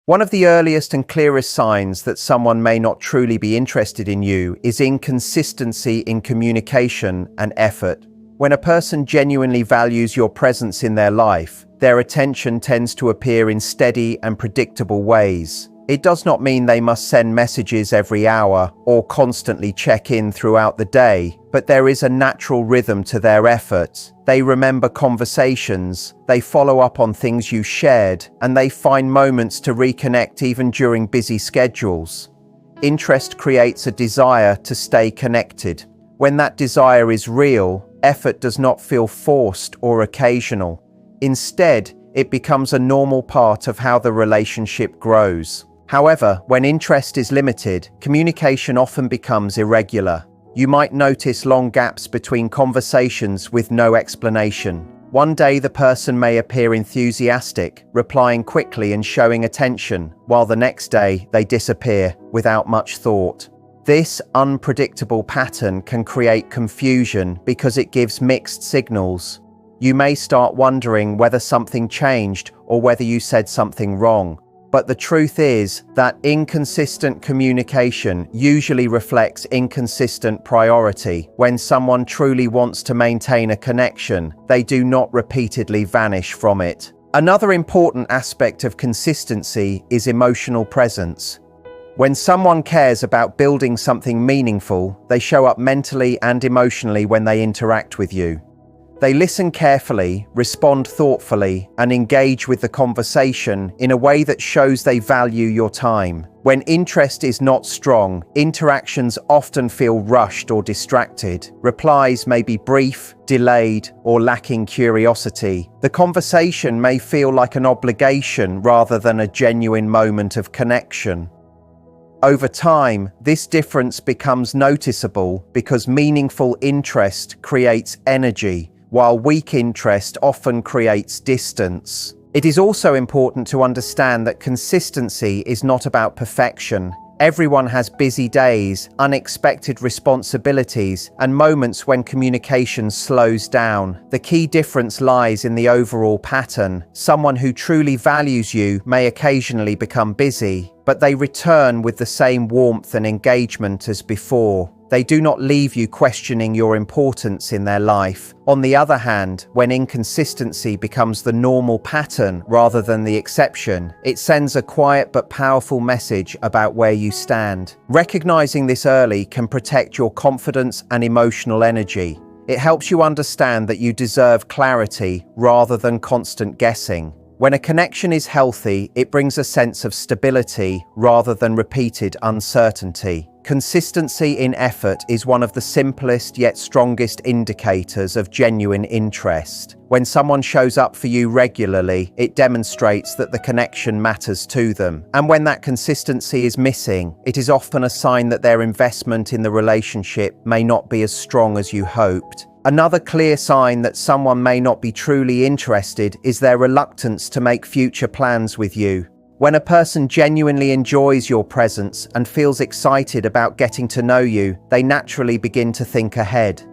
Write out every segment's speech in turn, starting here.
One of the earliest and clearest signs that someone may not truly be interested in you is inconsistency in communication and effort. When a person genuinely values your presence in their life, their attention tends to appear in steady and predictable ways. It does not mean they must send messages every hour or constantly check in throughout the day, but there is a natural rhythm to their efforts. They remember conversations, they follow up on things you shared, and they find moments to reconnect even during busy schedules. Interest creates a desire to stay connected. When that desire is real, effort does not feel forced or occasional. Instead, it becomes a normal part of how the relationship grows. However, when interest is limited, communication often becomes irregular. You might notice long gaps between conversations with no explanation. One day the person may appear enthusiastic, replying quickly and showing attention, while the next day they disappear without much thought. This unpredictable pattern can create confusion because it gives mixed signals. You may start wondering whether something changed or whether you said something wrong. But the truth is that inconsistent communication usually reflects inconsistent priority. When someone truly wants to maintain a connection, they do not repeatedly vanish from it. Another important aspect of consistency is emotional presence. When someone cares about building something meaningful, they show up mentally and emotionally when they interact with you. They listen carefully, respond thoughtfully, and engage with the conversation in a way that shows they value your time. When interest is not strong, interactions often feel rushed or distracted. Replies may be brief, delayed, or lacking curiosity. The conversation may feel like an obligation rather than a genuine moment of connection. Over time, this difference becomes noticeable because meaningful interest creates energy, while weak interest often creates distance. It is also important to understand that consistency is not about perfection. Everyone has busy days, unexpected responsibilities, and moments when communication slows down. The key difference lies in the overall pattern. Someone who truly values you may occasionally become busy, but they return with the same warmth and engagement as before. They do not leave you questioning your importance in their life. On the other hand, when inconsistency becomes the normal pattern rather than the exception, it sends a quiet but powerful message about where you stand. Recognizing this early can protect your confidence and emotional energy. It helps you understand that you deserve clarity rather than constant guessing. When a connection is healthy, it brings a sense of stability rather than repeated uncertainty. Consistency in effort is one of the simplest yet strongest indicators of genuine interest. When someone shows up for you regularly, it demonstrates that the connection matters to them. And when that consistency is missing, it is often a sign that their investment in the relationship may not be as strong as you hoped. Another clear sign that someone may not be truly interested is their reluctance to make future plans with you. When a person genuinely enjoys your presence and feels excited about getting to know you, they naturally begin to think ahead.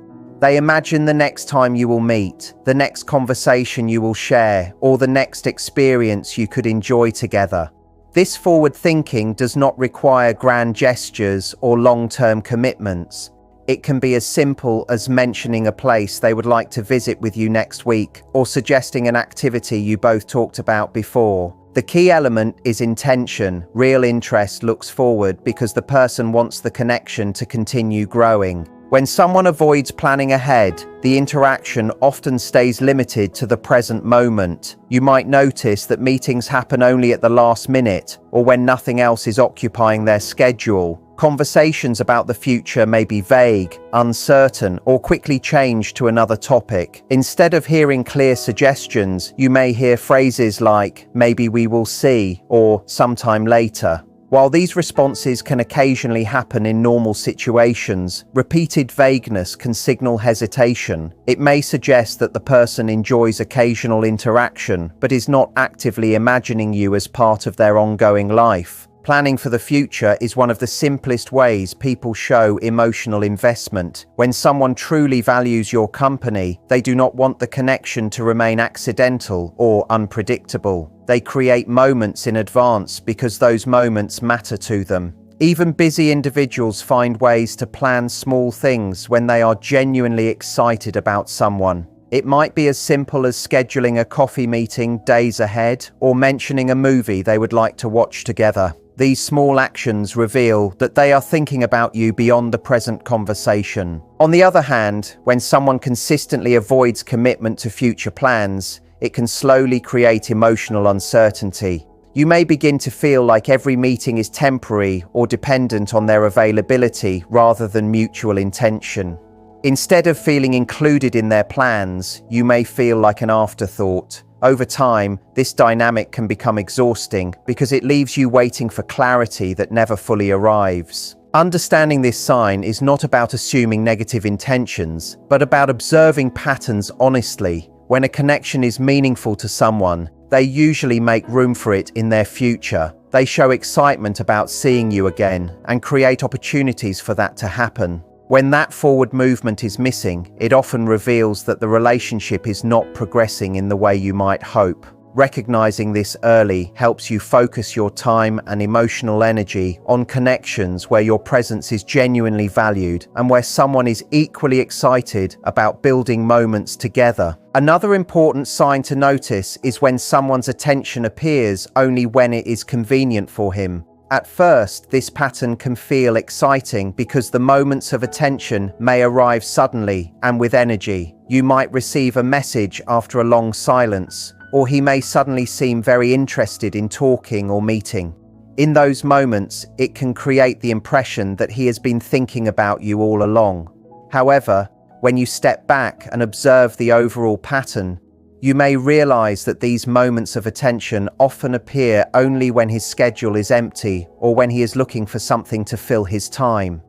They imagine the next time you will meet, the next conversation you will share, or the next experience you could enjoy together. This forward thinking does not require grand gestures or long-term commitments. It can be as simple as mentioning a place they would like to visit with you next week, or suggesting an activity you both talked about before. The key element is intention. Real interest looks forward because the person wants the connection to continue growing. When someone avoids planning ahead, the interaction often stays limited to the present moment. You might notice that meetings happen only at the last minute, or when nothing else is occupying their schedule. Conversations about the future may be vague, uncertain, or quickly change to another topic. Instead of hearing clear suggestions, you may hear phrases like, "maybe we will see," or "sometime later." While these responses can occasionally happen in normal situations, repeated vagueness can signal hesitation. It may suggest that the person enjoys occasional interaction, but is not actively imagining you as part of their ongoing life. Planning for the future is one of the simplest ways people show emotional investment. When someone truly values your company, they do not want the connection to remain accidental or unpredictable. They create moments in advance because those moments matter to them. Even busy individuals find ways to plan small things when they are genuinely excited about someone. It might be as simple as scheduling a coffee meeting days ahead or mentioning a movie they would like to watch together. These small actions reveal that they are thinking about you beyond the present conversation. On the other hand, when someone consistently avoids commitment to future plans, it can slowly create emotional uncertainty. You may begin to feel like every meeting is temporary or dependent on their availability rather than mutual intention. Instead of feeling included in their plans, you may feel like an afterthought. Over time, this dynamic can become exhausting because it leaves you waiting for clarity that never fully arrives. Understanding this sign is not about assuming negative intentions, but about observing patterns honestly. When a connection is meaningful to someone, they usually make room for it in their future. They show excitement about seeing you again and create opportunities for that to happen. When that forward movement is missing, it often reveals that the relationship is not progressing in the way you might hope. Recognizing this early helps you focus your time and emotional energy on connections where your presence is genuinely valued and where someone is equally excited about building moments together. Another important sign to notice is when someone's attention appears only when it is convenient for him. At first, this pattern can feel exciting because the moments of attention may arrive suddenly and with energy. You might receive a message after a long silence, or he may suddenly seem very interested in talking or meeting. In those moments, it can create the impression that he has been thinking about you all along. However, when you step back and observe the overall pattern, you may realize that these moments of attention often appear only when his schedule is empty or when he is looking for something to fill his time.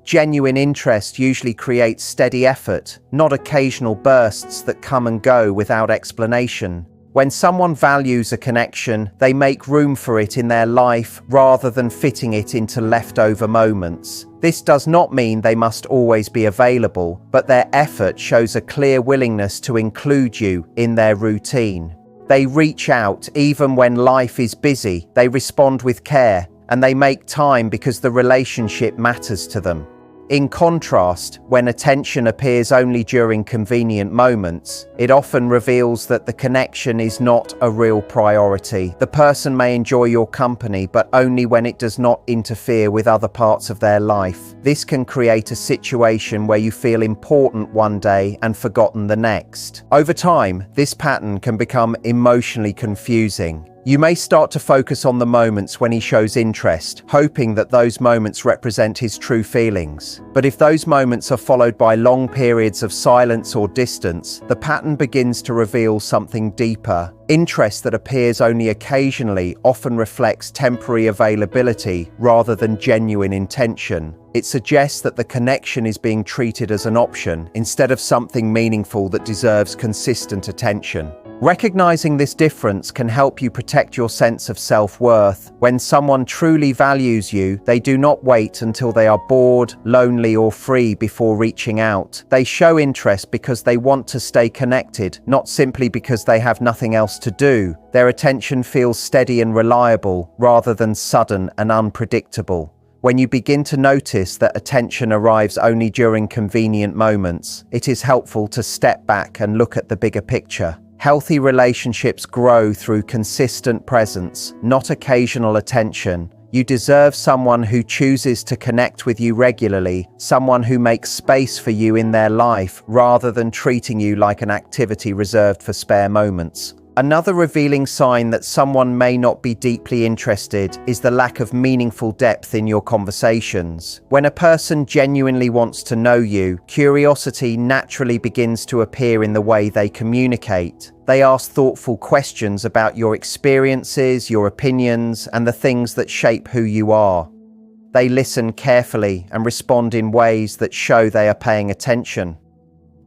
Genuine interest usually creates steady effort, not occasional bursts that come and go without explanation. When someone values a connection, they make room for it in their life rather than fitting it into leftover moments. This does not mean they must always be available, but their effort shows a clear willingness to include you in their routine. They reach out even when life is busy, they respond with care, and they make time because the relationship matters to them. In contrast, when attention appears only during convenient moments, it often reveals that the connection is not a real priority. The person may enjoy your company, but only when it does not interfere with other parts of their life. This can create a situation where you feel important one day and forgotten the next. Over time, this pattern can become emotionally confusing. You may start to focus on the moments when he shows interest, hoping that those moments represent his true feelings. But if those moments are followed by long periods of silence or distance, the pattern begins to reveal something deeper. Interest that appears only occasionally often reflects temporary availability rather than genuine intention. It suggests that the connection is being treated as an option instead of something meaningful that deserves consistent attention. Recognizing this difference can help you protect your sense of self-worth. When someone truly values you, they do not wait until they are bored, lonely, or free before reaching out. They show interest because they want to stay connected, not simply because they have nothing else to do. Their attention feels steady and reliable, rather than sudden and unpredictable. When you begin to notice that attention arrives only during convenient moments, it is helpful to step back and look at the bigger picture. Healthy relationships grow through consistent presence, not occasional attention. You deserve someone who chooses to connect with you regularly, someone who makes space for you in their life rather than treating you like an activity reserved for spare moments. Another revealing sign that someone may not be deeply interested is the lack of meaningful depth in your conversations. When a person genuinely wants to know you, curiosity naturally begins to appear in the way they communicate. They ask thoughtful questions about your experiences, your opinions, and the things that shape who you are. They listen carefully and respond in ways that show they are paying attention.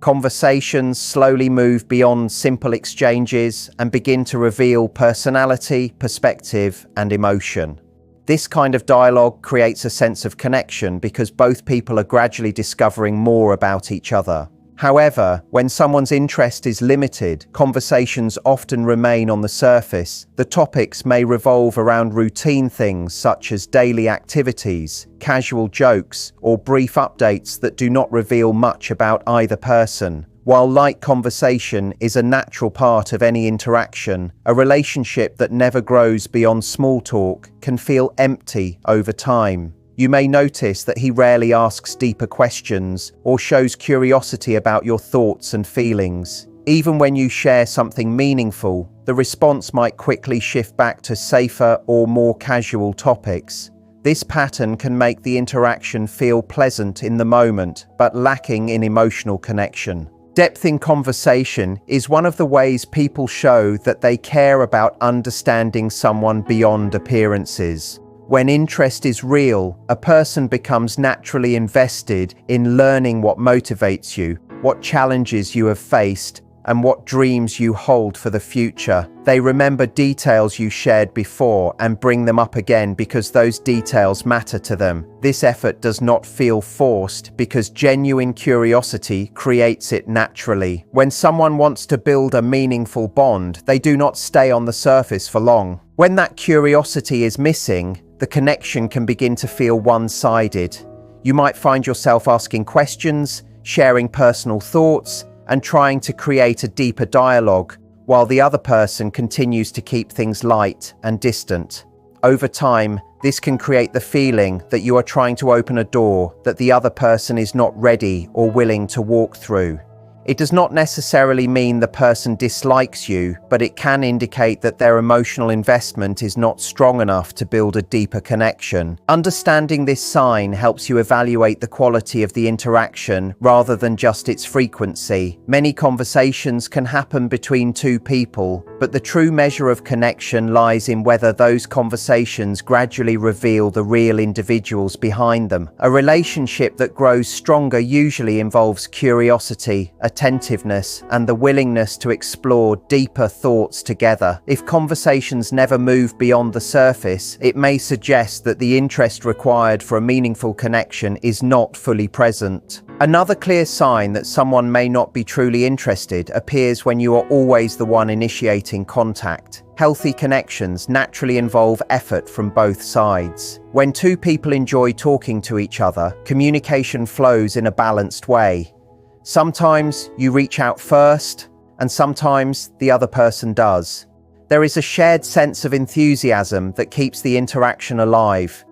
Conversations slowly move beyond simple exchanges and begin to reveal personality, perspective, and emotion. This kind of dialogue creates a sense of connection because both people are gradually discovering more about each other. However, when someone's interest is limited, conversations often remain on the surface. The topics may revolve around routine things such as daily activities, casual jokes, or brief updates that do not reveal much about either person. While light conversation is a natural part of any interaction, a relationship that never grows beyond small talk can feel empty over time. You may notice that he rarely asks deeper questions or shows curiosity about your thoughts and feelings. Even when you share something meaningful, the response might quickly shift back to safer or more casual topics. This pattern can make the interaction feel pleasant in the moment, but lacking in emotional connection. Depth in conversation is one of the ways people show that they care about understanding someone beyond appearances. When interest is real, a person becomes naturally invested in learning what motivates you, what challenges you have faced, and what dreams you hold for the future. They remember details you shared before and bring them up again because those details matter to them. This effort does not feel forced because genuine curiosity creates it naturally. When someone wants to build a meaningful bond, they do not stay on the surface for long. When that curiosity is missing, the connection can begin to feel one-sided. You might find yourself asking questions, sharing personal thoughts, and trying to create a deeper dialogue, while the other person continues to keep things light and distant. Over time, this can create the feeling that you are trying to open a door that the other person is not ready or willing to walk through. It does not necessarily mean the person dislikes you, but it can indicate that their emotional investment is not strong enough to build a deeper connection. Understanding this sign helps you evaluate the quality of the interaction rather than just its frequency. Many conversations can happen between two people, but the true measure of connection lies in whether those conversations gradually reveal the real individuals behind them. A relationship that grows stronger usually involves curiosity, attentiveness, and the willingness to explore deeper thoughts together. If conversations never move beyond the surface, it may suggest that the interest required for a meaningful connection is not fully present. Another clear sign that someone may not be truly interested appears when you are always the one initiating contact. Healthy connections naturally involve effort from both sides. When two people enjoy talking to each other, communication flows in a balanced way. Sometimes you reach out first, and sometimes the other person does. There is a shared sense of enthusiasm that keeps the interaction alive.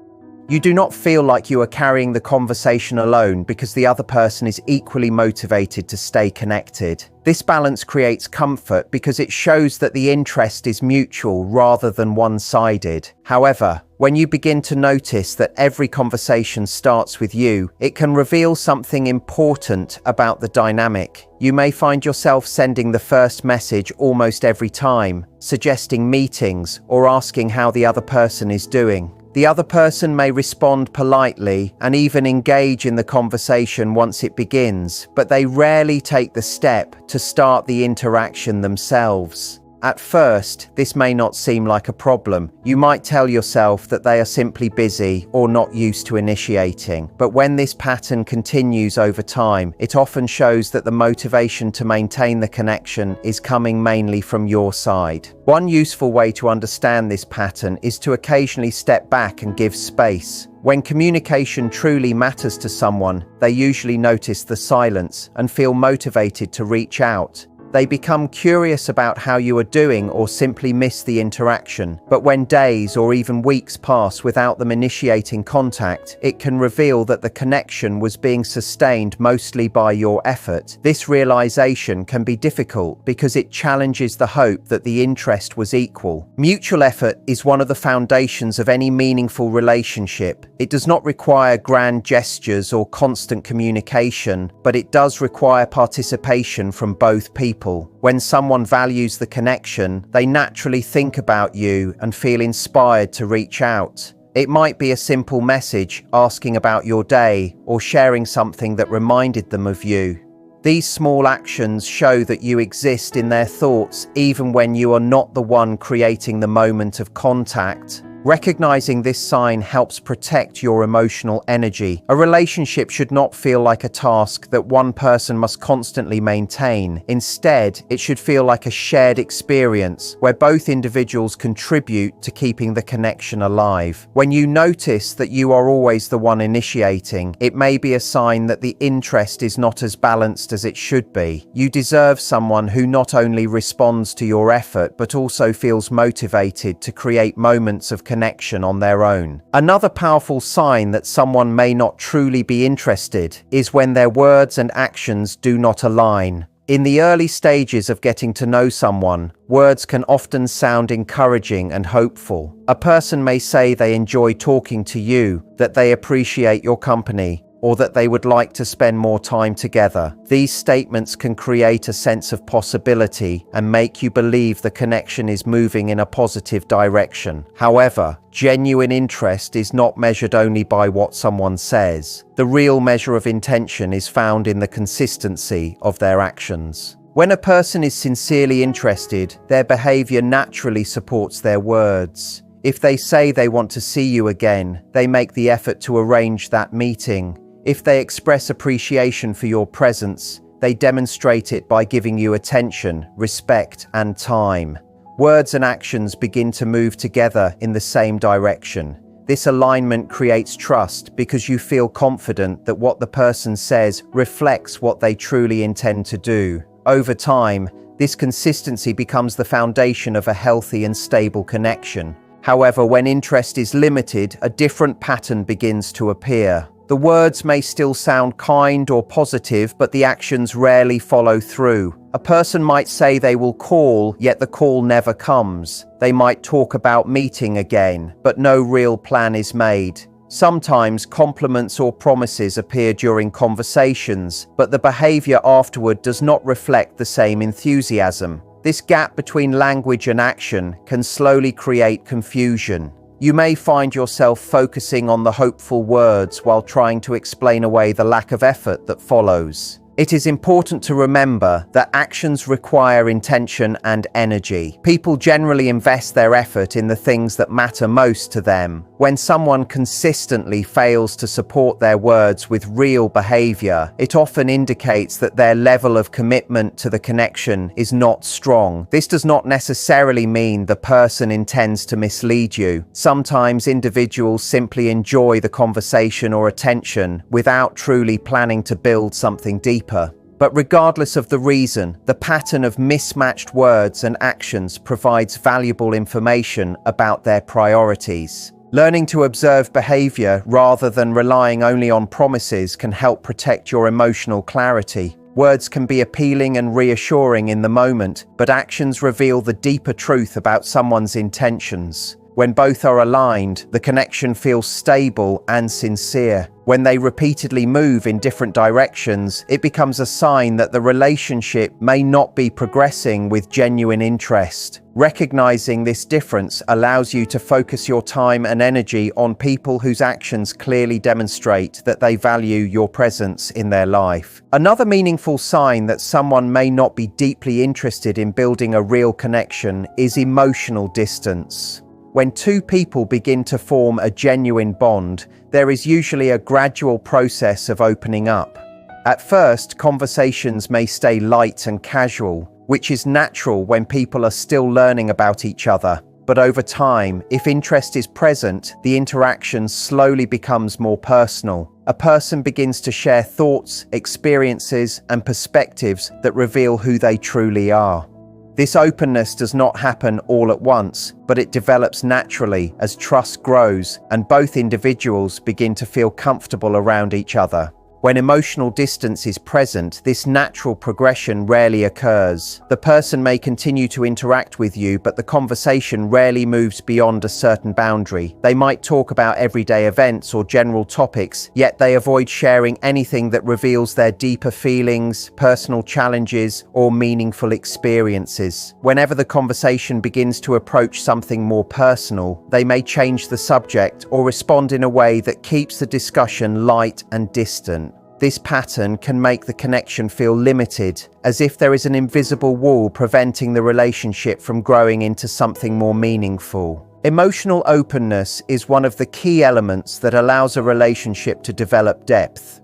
You do not feel like you are carrying the conversation alone because the other person is equally motivated to stay connected. This balance creates comfort because it shows that the interest is mutual rather than one-sided. However, when you begin to notice that every conversation starts with you, it can reveal something important about the dynamic. You may find yourself sending the first message almost every time, suggesting meetings or asking how the other person is doing. The other person may respond politely and even engage in the conversation once it begins, but they rarely take the step to start the interaction themselves. At first, this may not seem like a problem. You might tell yourself that they are simply busy or not used to initiating. But when this pattern continues over time, it often shows that the motivation to maintain the connection is coming mainly from your side. One useful way to understand this pattern is to occasionally step back and give space. When communication truly matters to someone, they usually notice the silence and feel motivated to reach out. They become curious about how you are doing or simply miss the interaction. But when days or even weeks pass without them initiating contact, it can reveal that the connection was being sustained mostly by your effort. This realization can be difficult because it challenges the hope that the interest was equal. Mutual effort is one of the foundations of any meaningful relationship. It does not require grand gestures or constant communication, but it does require participation from both people. When someone values the connection, they naturally think about you and feel inspired to reach out. It might be a simple message asking about your day or sharing something that reminded them of you. These small actions show that you exist in their thoughts even when you are not the one creating the moment of contact. Recognizing this sign helps protect your emotional energy. A relationship should not feel like a task that one person must constantly maintain. Instead, it should feel like a shared experience where both individuals contribute to keeping the connection alive. When you notice that you are always the one initiating, it may be a sign that the interest is not as balanced as it should be. You deserve someone who not only responds to your effort but also feels motivated to create moments of connection on their own. Another powerful sign that someone may not truly be interested is when their words and actions do not align. In the early stages of getting to know someone, words can often sound encouraging and hopeful. A person may say they enjoy talking to you, that they appreciate your company, or that they would like to spend more time together. These statements can create a sense of possibility and make you believe the connection is moving in a positive direction. However, genuine interest is not measured only by what someone says. The real measure of intention is found in the consistency of their actions. When a person is sincerely interested, their behavior naturally supports their words. If they say they want to see you again, they make the effort to arrange that meeting. If they express appreciation for your presence, they demonstrate it by giving you attention, respect, and time. Words and actions begin to move together in the same direction. This alignment creates trust because you feel confident that what the person says reflects what they truly intend to do. Over time, this consistency becomes the foundation of a healthy and stable connection. However, when interest is limited, a different pattern begins to appear. The words may still sound kind or positive, but the actions rarely follow through. A person might say they will call, yet the call never comes. They might talk about meeting again, but no real plan is made. Sometimes compliments or promises appear during conversations, but the behavior afterward does not reflect the same enthusiasm. This gap between language and action can slowly create confusion. You may find yourself focusing on the hopeful words while trying to explain away the lack of effort that follows. It is important to remember that actions require intention and energy. People generally invest their effort in the things that matter most to them. When someone consistently fails to support their words with real behavior, it often indicates that their level of commitment to the connection is not strong. This does not necessarily mean the person intends to mislead you. Sometimes individuals simply enjoy the conversation or attention without truly planning to build something deeper. But regardless of the reason, the pattern of mismatched words and actions provides valuable information about their priorities. Learning to observe behavior rather than relying only on promises can help protect your emotional clarity. Words can be appealing and reassuring in the moment, but actions reveal the deeper truth about someone's intentions. When both are aligned, the connection feels stable and sincere. When they repeatedly move in different directions, it becomes a sign that the relationship may not be progressing with genuine interest. Recognizing this difference allows you to focus your time and energy on people whose actions clearly demonstrate that they value your presence in their life. Another meaningful sign that someone may not be deeply interested in building a real connection is emotional distance. When two people begin to form a genuine bond, there is usually a gradual process of opening up. At first, conversations may stay light and casual, which is natural when people are still learning about each other. But over time, if interest is present, the interaction slowly becomes more personal. A person begins to share thoughts, experiences, and perspectives that reveal who they truly are. This openness does not happen all at once, but it develops naturally as trust grows and both individuals begin to feel comfortable around each other. When emotional distance is present, this natural progression rarely occurs. The person may continue to interact with you, but the conversation rarely moves beyond a certain boundary. They might talk about everyday events or general topics, yet they avoid sharing anything that reveals their deeper feelings, personal challenges, or meaningful experiences. Whenever the conversation begins to approach something more personal, they may change the subject or respond in a way that keeps the discussion light and distant. This pattern can make the connection feel limited, as if there is an invisible wall preventing the relationship from growing into something more meaningful. Emotional openness is one of the key elements that allows a relationship to develop depth.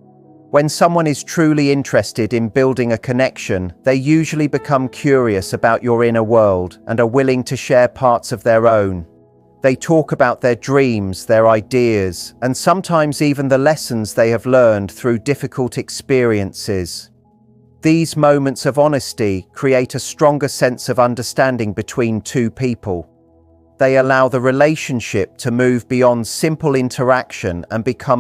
When someone is truly interested in building a connection, they usually become curious about your inner world and are willing to share parts of their own. They talk about their dreams, their ideas, and sometimes even the lessons they have learned through difficult experiences. These moments of honesty create a stronger sense of understanding between two people. They allow the relationship to move beyond simple interaction and become